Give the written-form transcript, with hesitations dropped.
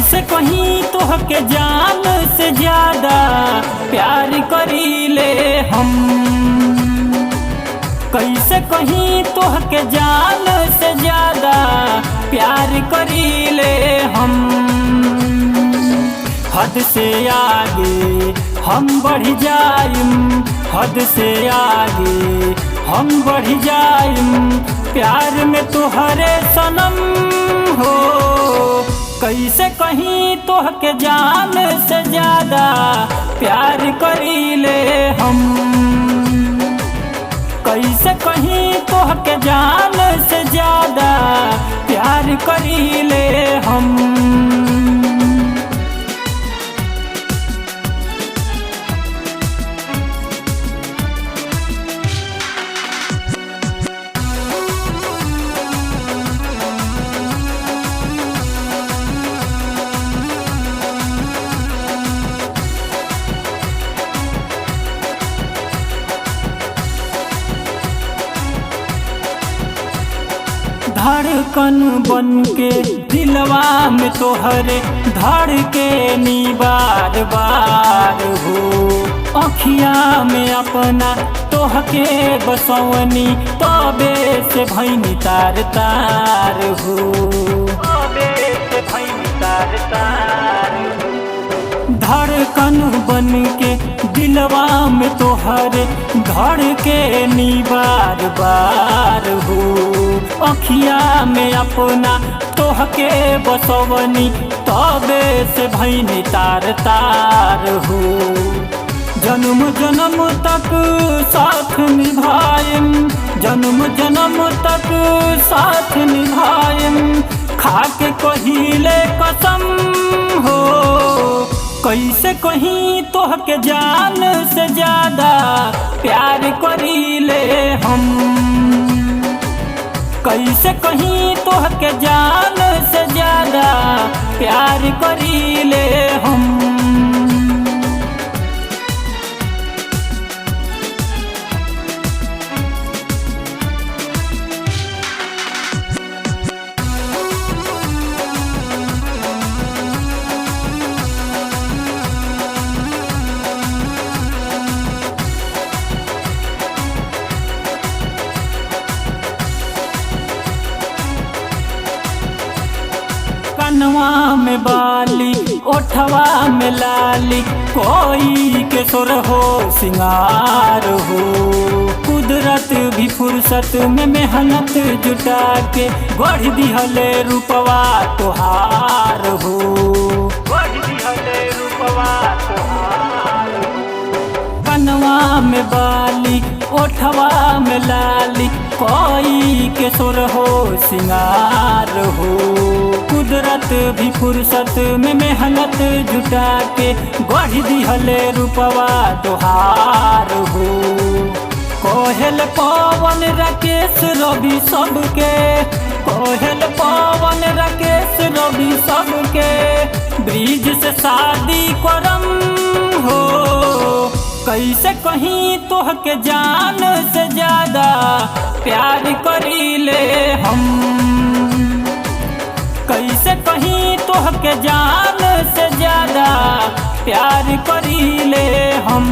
कैसे कहीं तोहके जान से ज्यादा प्यार करीले हम। कैसे कहीं तोहके जान से ज्यादा प्यार करीले हम। हद से आगे हम बढ़ जाइम, हद से आगे हम बढ़ जाइम प्यार में तोहरे सनम हो। कैसे कहीं तोहके जान से ज्यादा प्यार करीले हम। कैसे कहीं तोहके जान से ज्यादा प्यार करीले हम। धड़कन बन के दिलवा में तोहरे धड़के नी बार बार हो। अखिया में अपना तोहके बसवनी तबे से भैनी तार तार हो। तबे से भैनी तार तार हो। धड़कन बन के दिलवा में तोहरे धड़के नी बार बार हो। अखिया में अपना तोहके बसवनी तबे से भैनी तार तार हो। जन्म जन्म तक साथ निभाएम, जन्म जन्म तक साथ निभाएम खाके कहिले कसम हो। कैसे कहीं तोहके जान से ज्यादा प्यार करीले हम। कैसे कहीं तोहके जान से ज्यादा प्यार करीले हम। कनवा में बाली ओठवा में लाली कोई के सुर हो सिंगार हो। कुदरत भी फुर्सत में मेहनत जुटा के गढ़ दिहले रूपवा तोहार हो। गढ़ दिहले रूपवा तोहार हो। कनवा में बाली ओठवा में लाली कोई के सुर हो सिंगार हो। कुदरत भी फुर्सत में मेहनत जुटा के गढ़ दिहले रूपवा तोहार हो। कोहल पवन राकेश रवि सबके, कोहल पवन राकेश रवि सबके ब्रिज से शादी करम हो। कैसे कहीं तोहके जान से ज्यादा प्यार करीले हम। कैसे कहीं तोहके जान से ज्यादा प्यार करीले हम।